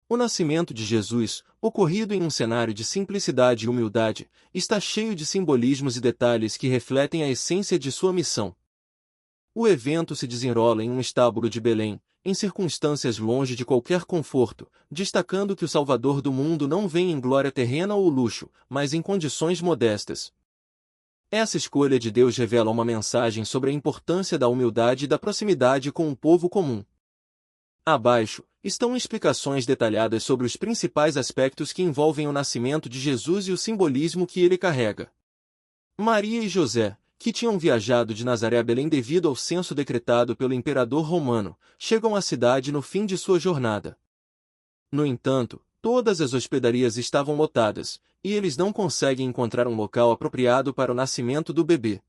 O nascimento de Jesus, ocorrido em um cenário de simplicidade e humildade, está cheio de simbolismos e detalhes que refletem a essência de sua missão. O evento se desenrola em um estábulo de Belém, em circunstâncias longe de qualquer conforto, destacando que o Salvador do mundo não vem em glória terrena ou luxo, mas em condições modestas. Essa escolha de Deus revela uma mensagem sobre a importância da humildade e da proximidade com o povo comum. Abaixo, estão explicações detalhadas sobre os principais aspectos que envolvem o nascimento de Jesus e o simbolismo que ele carrega. Maria e José, que tinham viajado de Nazaré a Belém devido ao censo decretado pelo imperador romano, chegam à cidade no fim de sua jornada. No entanto, todas as hospedarias estavam lotadas, e eles não conseguem encontrar um local apropriado para o nascimento do bebê.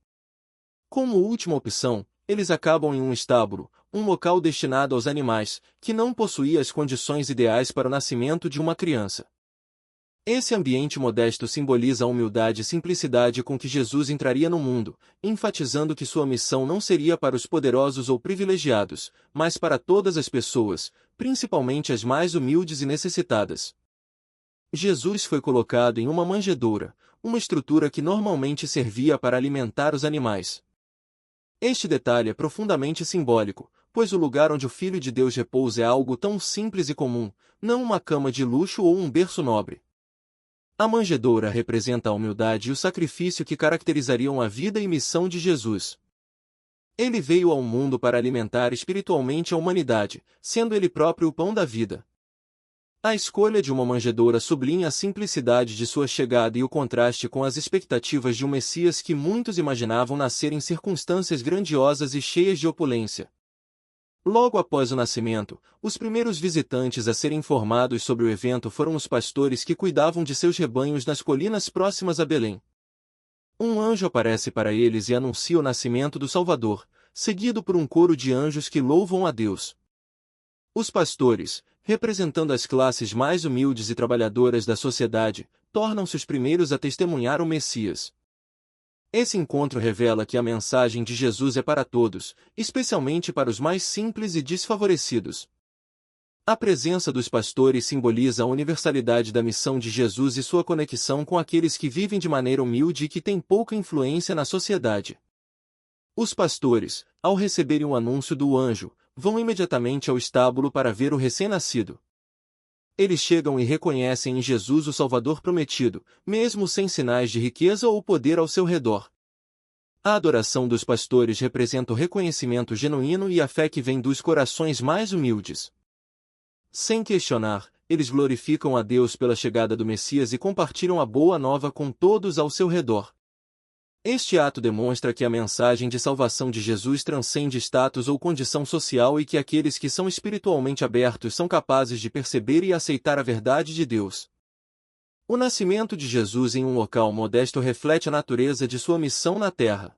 Como última opção, eles acabam em um estábulo, um local destinado aos animais, que não possuía as condições ideais para o nascimento de uma criança. Esse ambiente modesto simboliza a humildade e simplicidade com que Jesus entraria no mundo, enfatizando que sua missão não seria para os poderosos ou privilegiados, mas para todas as pessoas, principalmente as mais humildes e necessitadas. Jesus foi colocado em uma manjedoura, uma estrutura que normalmente servia para alimentar os animais. Este detalhe é profundamente simbólico, pois o lugar onde o Filho de Deus repousa é algo tão simples e comum, não uma cama de luxo ou um berço nobre. A manjedoura representa a humildade e o sacrifício que caracterizariam a vida e missão de Jesus. Ele veio ao mundo para alimentar espiritualmente a humanidade, sendo ele próprio o pão da vida. A escolha de uma manjedoura sublinha a simplicidade de sua chegada e o contraste com as expectativas de um Messias que muitos imaginavam nascer em circunstâncias grandiosas e cheias de opulência. Logo após o nascimento, os primeiros visitantes a serem informados sobre o evento foram os pastores que cuidavam de seus rebanhos nas colinas próximas a Belém. Um anjo aparece para eles e anuncia o nascimento do Salvador, seguido por um coro de anjos que louvam a Deus. Os pastores, representando as classes mais humildes e trabalhadoras da sociedade, tornam-se os primeiros a testemunhar o Messias. Esse encontro revela que a mensagem de Jesus é para todos, especialmente para os mais simples e desfavorecidos. A presença dos pastores simboliza a universalidade da missão de Jesus e sua conexão com aqueles que vivem de maneira humilde e que têm pouca influência na sociedade. Os pastores, ao receberem o anúncio do anjo, vão imediatamente ao estábulo para ver o recém-nascido. Eles chegam e reconhecem em Jesus o Salvador prometido, mesmo sem sinais de riqueza ou poder ao seu redor. A adoração dos pastores representa o reconhecimento genuíno e a fé que vem dos corações mais humildes. Sem questionar, eles glorificam a Deus pela chegada do Messias e compartilham a boa nova com todos ao seu redor. Este ato demonstra que a mensagem de salvação de Jesus transcende status ou condição social e que aqueles que são espiritualmente abertos são capazes de perceber e aceitar a verdade de Deus. O nascimento de Jesus em um local modesto reflete a natureza de sua missão na terra.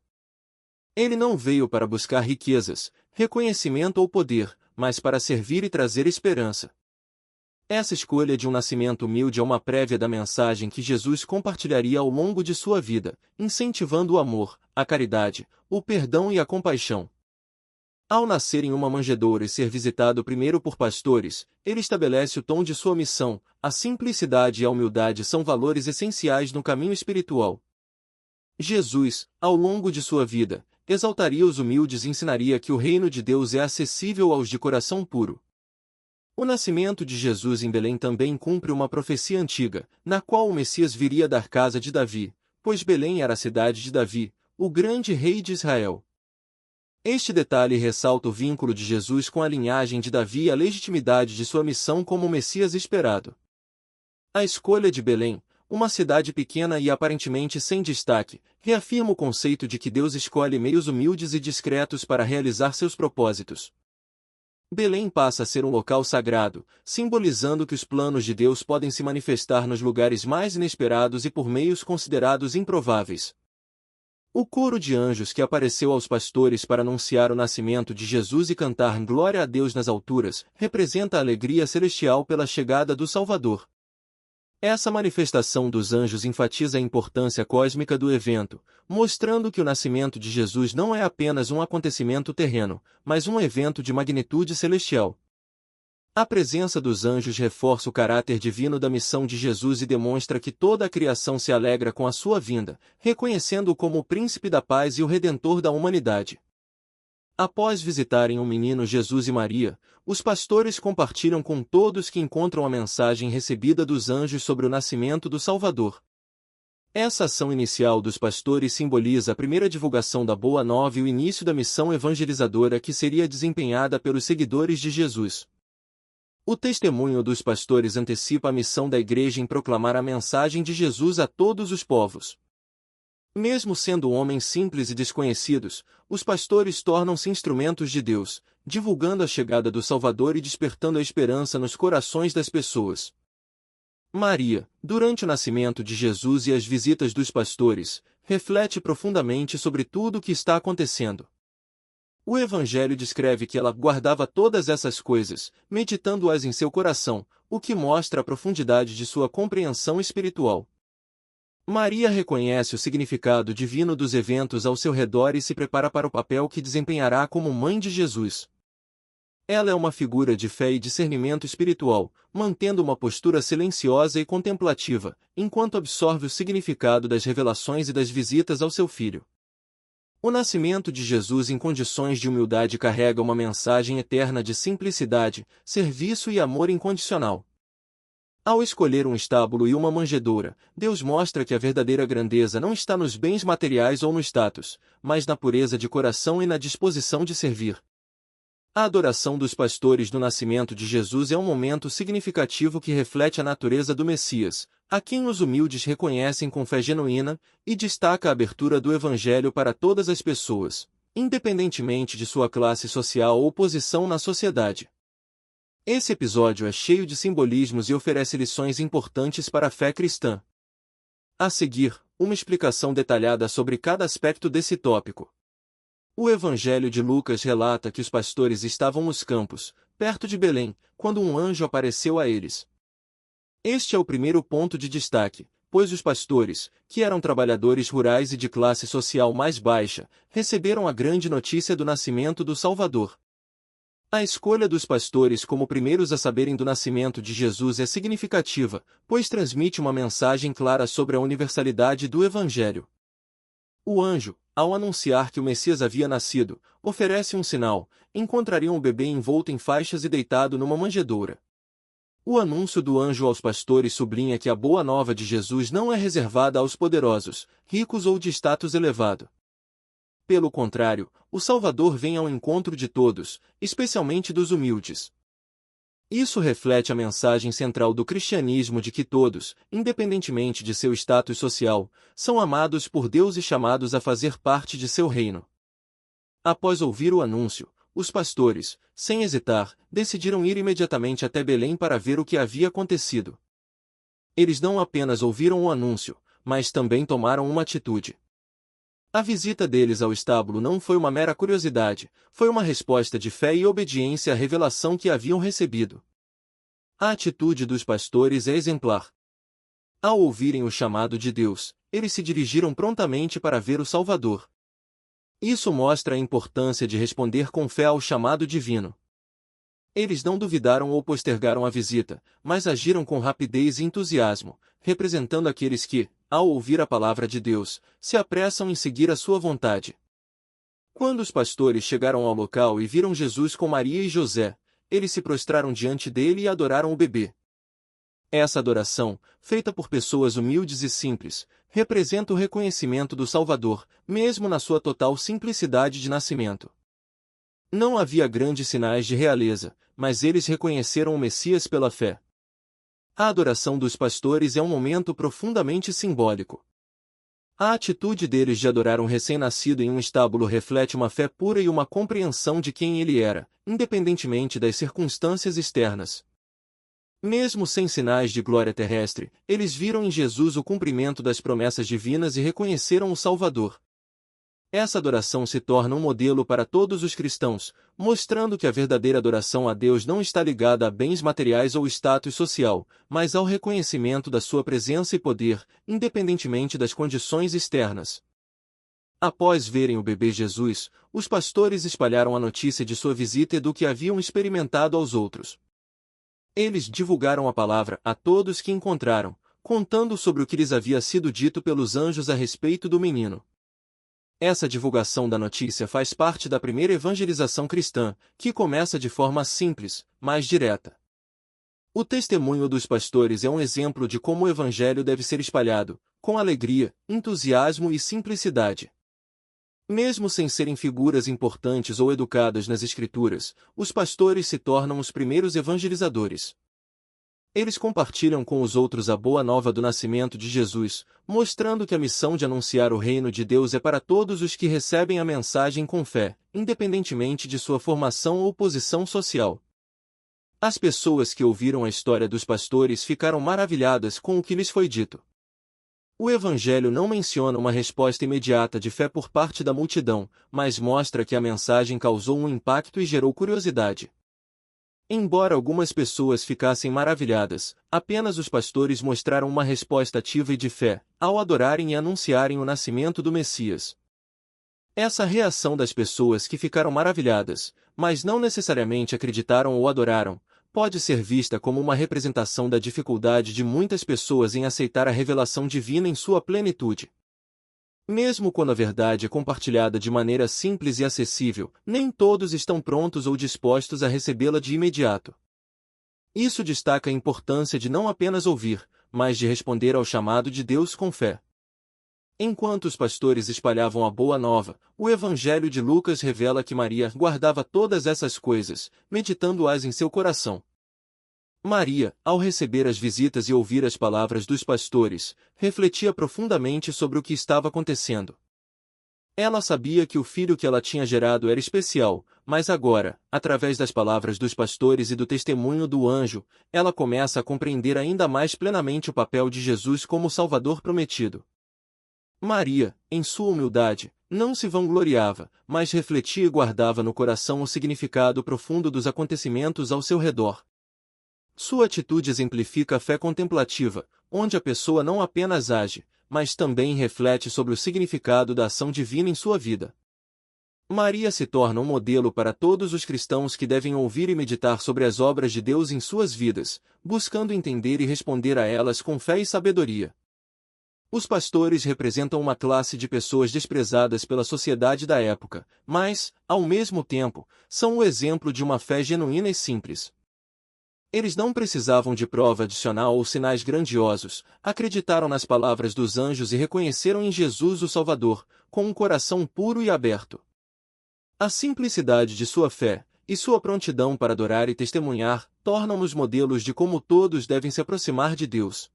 Ele não veio para buscar riquezas, reconhecimento ou poder, mas para servir e trazer esperança. Essa escolha de um nascimento humilde é uma prévia da mensagem que Jesus compartilharia ao longo de sua vida, incentivando o amor, a caridade, o perdão e a compaixão. Ao nascer em uma manjedoura e ser visitado primeiro por pastores, ele estabelece o tom de sua missão. A simplicidade e a humildade são valores essenciais no caminho espiritual. Jesus, ao longo de sua vida, exaltaria os humildes e ensinaria que o reino de Deus é acessível aos de coração puro. O nascimento de Jesus em Belém também cumpre uma profecia antiga, na qual o Messias viria da casa de Davi, pois Belém era a cidade de Davi, o grande rei de Israel. Este detalhe ressalta o vínculo de Jesus com a linhagem de Davi e a legitimidade de sua missão como o Messias esperado. A escolha de Belém, uma cidade pequena e aparentemente sem destaque, reafirma o conceito de que Deus escolhe meios humildes e discretos para realizar seus propósitos. Belém passa a ser um local sagrado, simbolizando que os planos de Deus podem se manifestar nos lugares mais inesperados e por meios considerados improváveis. O coro de anjos que apareceu aos pastores para anunciar o nascimento de Jesus e cantar Glória a Deus nas alturas, representa a alegria celestial pela chegada do Salvador. Essa manifestação dos anjos enfatiza a importância cósmica do evento, mostrando que o nascimento de Jesus não é apenas um acontecimento terreno, mas um evento de magnitude celestial. A presença dos anjos reforça o caráter divino da missão de Jesus e demonstra que toda a criação se alegra com a sua vinda, reconhecendo-o como o príncipe da paz e o redentor da humanidade. Após visitarem o menino Jesus e Maria, os pastores compartilham com todos que encontram a mensagem recebida dos anjos sobre o nascimento do Salvador. Essa ação inicial dos pastores simboliza a primeira divulgação da Boa Nova e o início da missão evangelizadora que seria desempenhada pelos seguidores de Jesus. O testemunho dos pastores antecipa a missão da Igreja em proclamar a mensagem de Jesus a todos os povos. Mesmo sendo homens simples e desconhecidos, os pastores tornam-se instrumentos de Deus, divulgando a chegada do Salvador e despertando a esperança nos corações das pessoas. Maria, durante o nascimento de Jesus e as visitas dos pastores, reflete profundamente sobre tudo o que está acontecendo. O Evangelho descreve que ela guardava todas essas coisas, meditando-as em seu coração, o que mostra a profundidade de sua compreensão espiritual. Maria reconhece o significado divino dos eventos ao seu redor e se prepara para o papel que desempenhará como mãe de Jesus. Ela é uma figura de fé e discernimento espiritual, mantendo uma postura silenciosa e contemplativa, enquanto absorve o significado das revelações e das visitas ao seu filho. O nascimento de Jesus em condições de humildade carrega uma mensagem eterna de simplicidade, serviço e amor incondicional. Ao escolher um estábulo e uma manjedoura, Deus mostra que a verdadeira grandeza não está nos bens materiais ou no status, mas na pureza de coração e na disposição de servir. A adoração dos pastores no nascimento de Jesus é um momento significativo que reflete a natureza do Messias, a quem os humildes reconhecem com fé genuína, e destaca a abertura do Evangelho para todas as pessoas, independentemente de sua classe social ou posição na sociedade. Esse episódio é cheio de simbolismos e oferece lições importantes para a fé cristã. A seguir, uma explicação detalhada sobre cada aspecto desse tópico. O Evangelho de Lucas relata que os pastores estavam nos campos, perto de Belém, quando um anjo apareceu a eles. Este é o primeiro ponto de destaque, pois os pastores, que eram trabalhadores rurais e de classe social mais baixa, receberam a grande notícia do nascimento do Salvador. A escolha dos pastores como primeiros a saberem do nascimento de Jesus é significativa, pois transmite uma mensagem clara sobre a universalidade do Evangelho. O anjo, ao anunciar que o Messias havia nascido, oferece um sinal: encontrariam o bebê envolto em faixas e deitado numa manjedoura. O anúncio do anjo aos pastores sublinha que a boa nova de Jesus não é reservada aos poderosos, ricos ou de status elevado. Pelo contrário, o Salvador vem ao encontro de todos, especialmente dos humildes. Isso reflete a mensagem central do cristianismo de que todos, independentemente de seu status social, são amados por Deus e chamados a fazer parte de seu reino. Após ouvir o anúncio, os pastores, sem hesitar, decidiram ir imediatamente até Belém para ver o que havia acontecido. Eles não apenas ouviram o anúncio, mas também tomaram uma atitude. A visita deles ao estábulo não foi uma mera curiosidade, foi uma resposta de fé e obediência à revelação que haviam recebido. A atitude dos pastores é exemplar. Ao ouvirem o chamado de Deus, eles se dirigiram prontamente para ver o Salvador. Isso mostra a importância de responder com fé ao chamado divino. Eles não duvidaram ou postergaram a visita, mas agiram com rapidez e entusiasmo, representando aqueles que, ao ouvir a palavra de Deus, se apressam em seguir a sua vontade. Quando os pastores chegaram ao local e viram Jesus com Maria e José, eles se prostraram diante dele e adoraram o bebê. Essa adoração, feita por pessoas humildes e simples, representa o reconhecimento do Salvador, mesmo na sua total simplicidade de nascimento. Não havia grandes sinais de realeza, mas eles reconheceram o Messias pela fé. A adoração dos pastores é um momento profundamente simbólico. A atitude deles de adorar um recém-nascido em um estábulo reflete uma fé pura e uma compreensão de quem ele era, independentemente das circunstâncias externas. Mesmo sem sinais de glória terrestre, eles viram em Jesus o cumprimento das promessas divinas e reconheceram o Salvador. Essa adoração se torna um modelo para todos os cristãos, mostrando que a verdadeira adoração a Deus não está ligada a bens materiais ou status social, mas ao reconhecimento da sua presença e poder, independentemente das condições externas. Após verem o bebê Jesus, os pastores espalharam a notícia de sua visita e do que haviam experimentado aos outros. Eles divulgaram a palavra a todos que encontraram, contando sobre o que lhes havia sido dito pelos anjos a respeito do menino. Essa divulgação da notícia faz parte da primeira evangelização cristã, que começa de forma simples, mas direta. O testemunho dos pastores é um exemplo de como o evangelho deve ser espalhado, com alegria, entusiasmo e simplicidade. Mesmo sem serem figuras importantes ou educadas nas Escrituras, os pastores se tornam os primeiros evangelizadores. Eles compartilham com os outros a boa nova do nascimento de Jesus, mostrando que a missão de anunciar o reino de Deus é para todos os que recebem a mensagem com fé, independentemente de sua formação ou posição social. As pessoas que ouviram a história dos pastores ficaram maravilhadas com o que lhes foi dito. O Evangelho não menciona uma resposta imediata de fé por parte da multidão, mas mostra que a mensagem causou um impacto e gerou curiosidade. Embora algumas pessoas ficassem maravilhadas, apenas os pastores mostraram uma resposta ativa e de fé, ao adorarem e anunciarem o nascimento do Messias. Essa reação das pessoas que ficaram maravilhadas, mas não necessariamente acreditaram ou adoraram, pode ser vista como uma representação da dificuldade de muitas pessoas em aceitar a revelação divina em sua plenitude. Mesmo quando a verdade é compartilhada de maneira simples e acessível, nem todos estão prontos ou dispostos a recebê-la de imediato. Isso destaca a importância de não apenas ouvir, mas de responder ao chamado de Deus com fé. Enquanto os pastores espalhavam a boa nova, o Evangelho de Lucas revela que Maria guardava todas essas coisas, meditando-as em seu coração. Maria, ao receber as visitas e ouvir as palavras dos pastores, refletia profundamente sobre o que estava acontecendo. Ela sabia que o filho que ela tinha gerado era especial, mas agora, através das palavras dos pastores e do testemunho do anjo, ela começa a compreender ainda mais plenamente o papel de Jesus como Salvador prometido. Maria, em sua humildade, não se vangloriava, mas refletia e guardava no coração o significado profundo dos acontecimentos ao seu redor. Sua atitude exemplifica a fé contemplativa, onde a pessoa não apenas age, mas também reflete sobre o significado da ação divina em sua vida. Maria se torna um modelo para todos os cristãos que devem ouvir e meditar sobre as obras de Deus em suas vidas, buscando entender e responder a elas com fé e sabedoria. Os pastores representam uma classe de pessoas desprezadas pela sociedade da época, mas, ao mesmo tempo, são o exemplo de uma fé genuína e simples. Eles não precisavam de prova adicional ou sinais grandiosos, acreditaram nas palavras dos anjos e reconheceram em Jesus o Salvador, com um coração puro e aberto. A simplicidade de sua fé, e sua prontidão para adorar e testemunhar, tornam-nos modelos de como todos devem se aproximar de Deus.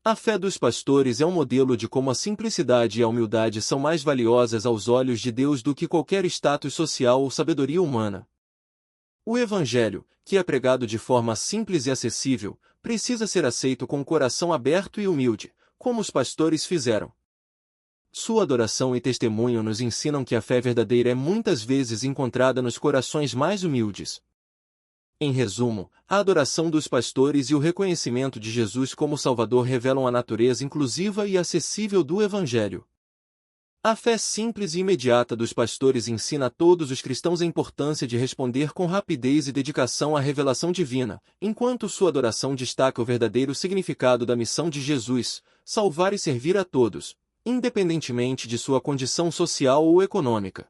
A fé dos pastores é um modelo de como a simplicidade e a humildade são mais valiosas aos olhos de Deus do que qualquer status social ou sabedoria humana. O Evangelho, que é pregado de forma simples e acessível, precisa ser aceito com o coração aberto e humilde, como os pastores fizeram. Sua adoração e testemunho nos ensinam que a fé verdadeira é muitas vezes encontrada nos corações mais humildes. Em resumo, a adoração dos pastores e o reconhecimento de Jesus como Salvador revelam a natureza inclusiva e acessível do Evangelho. A fé simples e imediata dos pastores ensina a todos os cristãos a importância de responder com rapidez e dedicação à revelação divina, enquanto sua adoração destaca o verdadeiro significado da missão de Jesus, salvar e servir a todos, independentemente de sua condição social ou econômica.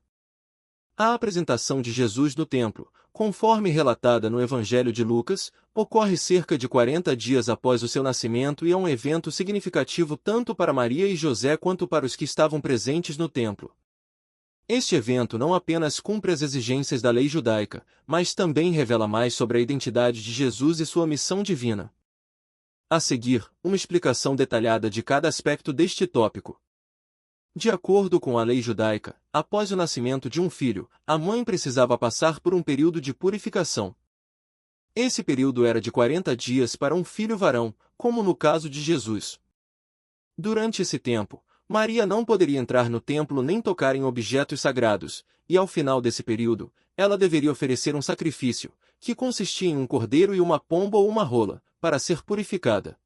A apresentação de Jesus no templo, conforme relatada no Evangelho de Lucas, ocorre cerca de 40 dias após o seu nascimento e é um evento significativo tanto para Maria e José quanto para os que estavam presentes no templo. Este evento não apenas cumpre as exigências da lei judaica, mas também revela mais sobre a identidade de Jesus e sua missão divina. A seguir, uma explicação detalhada de cada aspecto deste tópico. De acordo com a lei judaica, após o nascimento de um filho, a mãe precisava passar por um período de purificação. Esse período era de 40 dias para um filho varão, como no caso de Jesus. Durante esse tempo, Maria não poderia entrar no templo nem tocar em objetos sagrados, e ao final desse período, ela deveria oferecer um sacrifício, que consistia em um cordeiro e uma pomba ou uma rola, para ser purificada.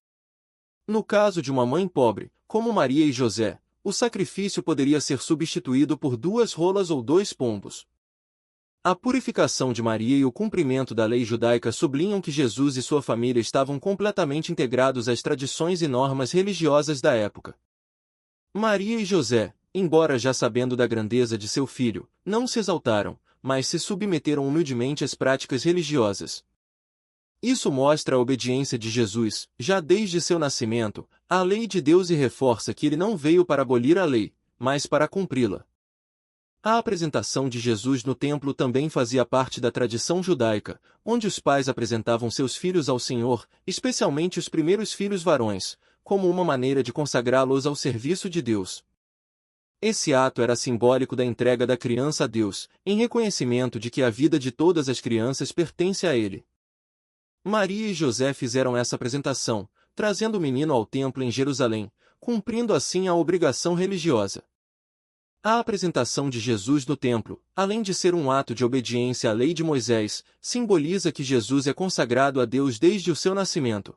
No caso de uma mãe pobre, como Maria e José, o sacrifício poderia ser substituído por 2 rolas ou 2 pombos. A purificação de Maria e o cumprimento da lei judaica sublinham que Jesus e sua família estavam completamente integrados às tradições e normas religiosas da época. Maria e José, embora já sabendo da grandeza de seu filho, não se exaltaram, mas se submeteram humildemente às práticas religiosas. Isso mostra a obediência de Jesus, já desde seu nascimento, à lei de Deus e reforça que ele não veio para abolir a lei, mas para cumpri-la. A apresentação de Jesus no templo também fazia parte da tradição judaica, onde os pais apresentavam seus filhos ao Senhor, especialmente os primeiros filhos varões, como uma maneira de consagrá-los ao serviço de Deus. Esse ato era simbólico da entrega da criança a Deus, em reconhecimento de que a vida de todas as crianças pertence a Ele. Maria e José fizeram essa apresentação, trazendo o menino ao templo em Jerusalém, cumprindo assim a obrigação religiosa. A apresentação de Jesus no templo, além de ser um ato de obediência à lei de Moisés, simboliza que Jesus é consagrado a Deus desde o seu nascimento.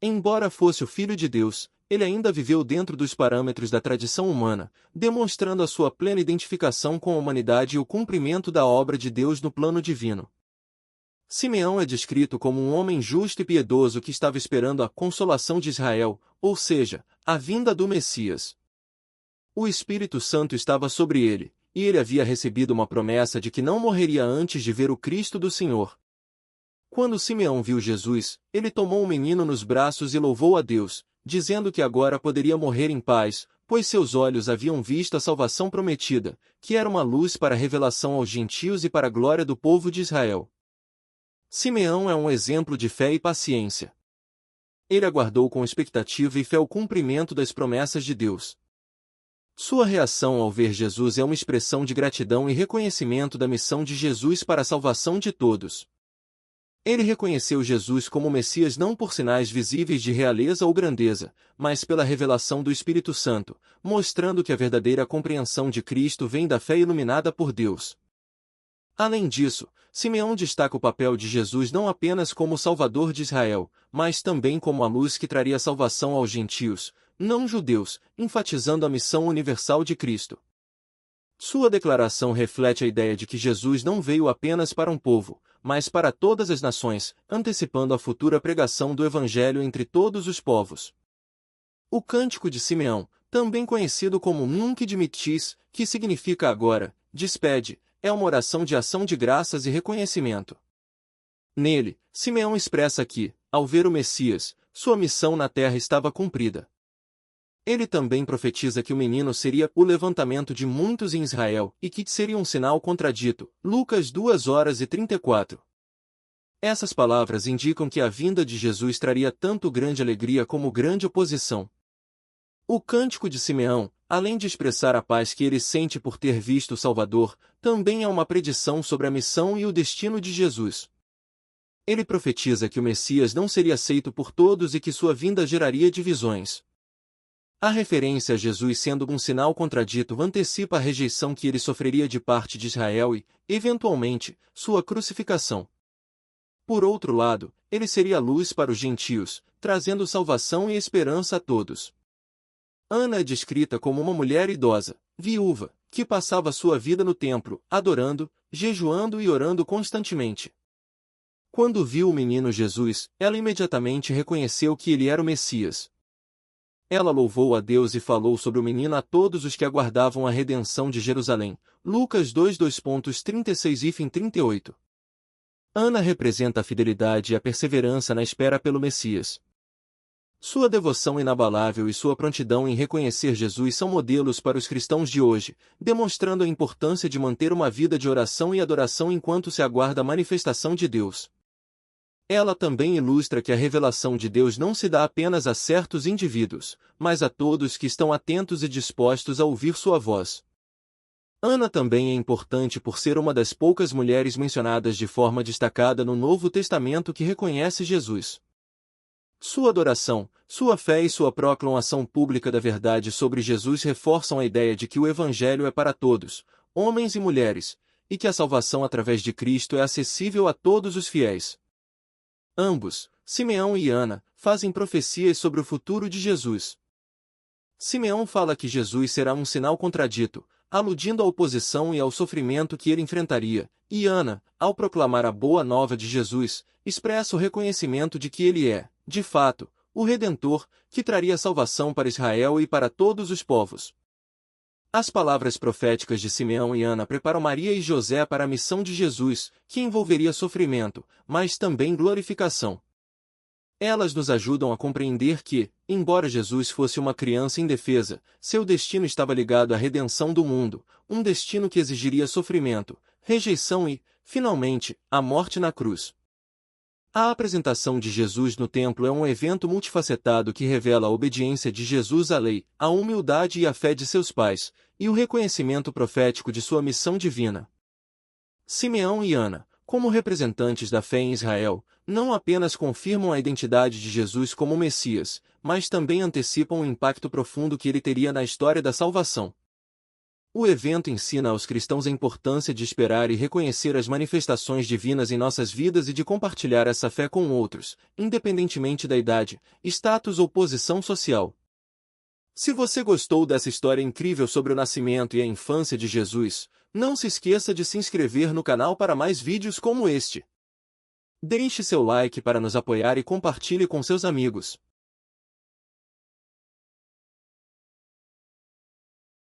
Embora fosse o Filho de Deus, ele ainda viveu dentro dos parâmetros da tradição humana, demonstrando a sua plena identificação com a humanidade e o cumprimento da obra de Deus no plano divino. Simeão é descrito como um homem justo e piedoso que estava esperando a consolação de Israel, ou seja, a vinda do Messias. O Espírito Santo estava sobre ele, e ele havia recebido uma promessa de que não morreria antes de ver o Cristo do Senhor. Quando Simeão viu Jesus, ele tomou o menino nos braços e louvou a Deus, dizendo que agora poderia morrer em paz, pois seus olhos haviam visto a salvação prometida, que era uma luz para a revelação aos gentios e para a glória do povo de Israel. Simeão é um exemplo de fé e paciência. Ele aguardou com expectativa e fé o cumprimento das promessas de Deus. Sua reação ao ver Jesus é uma expressão de gratidão e reconhecimento da missão de Jesus para a salvação de todos. Ele reconheceu Jesus como Messias não por sinais visíveis de realeza ou grandeza, mas pela revelação do Espírito Santo, mostrando que a verdadeira compreensão de Cristo vem da fé iluminada por Deus. Além disso, Simeão destaca o papel de Jesus não apenas como Salvador de Israel, mas também como a luz que traria salvação aos gentios, não judeus, enfatizando a missão universal de Cristo. Sua declaração reflete a ideia de que Jesus não veio apenas para um povo, mas para todas as nações, antecipando a futura pregação do Evangelho entre todos os povos. O Cântico de Simeão, também conhecido como Nunc Dimittis, que significa agora, despede, é uma oração de ação de graças e reconhecimento. Nele, Simeão expressa que, ao ver o Messias, sua missão na terra estava cumprida. Ele também profetiza que o menino seria o levantamento de muitos em Israel e que seria um sinal contradito. Lucas 2:34. Essas palavras indicam que a vinda de Jesus traria tanto grande alegria como grande oposição. O Cântico de Simeão, além de expressar a paz que ele sente por ter visto o Salvador, também é uma predição sobre a missão e o destino de Jesus. Ele profetiza que o Messias não seria aceito por todos e que sua vinda geraria divisões. A referência a Jesus sendo um sinal contradito antecipa a rejeição que ele sofreria de parte de Israel e, eventualmente, sua crucificação. Por outro lado, ele seria luz para os gentios, trazendo salvação e esperança a todos. Ana é descrita como uma mulher idosa, viúva, que passava sua vida no templo, adorando, jejuando e orando constantemente. Quando viu o menino Jesus, ela imediatamente reconheceu que ele era o Messias. Ela louvou a Deus e falou sobre o menino a todos os que aguardavam a redenção de Jerusalém. Lucas 2:36-38. Ana representa a fidelidade e a perseverança na espera pelo Messias. Sua devoção inabalável e sua prontidão em reconhecer Jesus são modelos para os cristãos de hoje, demonstrando a importância de manter uma vida de oração e adoração enquanto se aguarda a manifestação de Deus. Ela também ilustra que a revelação de Deus não se dá apenas a certos indivíduos, mas a todos que estão atentos e dispostos a ouvir sua voz. Ana também é importante por ser uma das poucas mulheres mencionadas de forma destacada no Novo Testamento que reconhece Jesus. Sua adoração, sua fé e sua proclamação pública da verdade sobre Jesus reforçam a ideia de que o Evangelho é para todos, homens e mulheres, e que a salvação através de Cristo é acessível a todos os fiéis. Ambos, Simeão e Ana, fazem profecias sobre o futuro de Jesus. Simeão fala que Jesus será um sinal contradito, aludindo à oposição e ao sofrimento que ele enfrentaria, e Ana, ao proclamar a boa nova de Jesus, expressa o reconhecimento de que ele é, de fato, o Redentor, que traria salvação para Israel e para todos os povos. As palavras proféticas de Simeão e Ana preparam Maria e José para a missão de Jesus, que envolveria sofrimento, mas também glorificação. Elas nos ajudam a compreender que, embora Jesus fosse uma criança indefesa, seu destino estava ligado à redenção do mundo, um destino que exigiria sofrimento, rejeição e, finalmente, a morte na cruz. A apresentação de Jesus no templo é um evento multifacetado que revela a obediência de Jesus à lei, a humildade e a fé de seus pais, e o reconhecimento profético de sua missão divina. Simeão e Ana, como representantes da fé em Israel, não apenas confirmam a identidade de Jesus como Messias, mas também antecipam o impacto profundo que ele teria na história da salvação. O evento ensina aos cristãos a importância de esperar e reconhecer as manifestações divinas em nossas vidas e de compartilhar essa fé com outros, independentemente da idade, status ou posição social. Se você gostou dessa história incrível sobre o nascimento e a infância de Jesus, não se esqueça de se inscrever no canal para mais vídeos como este. Deixe seu like para nos apoiar e compartilhe com seus amigos.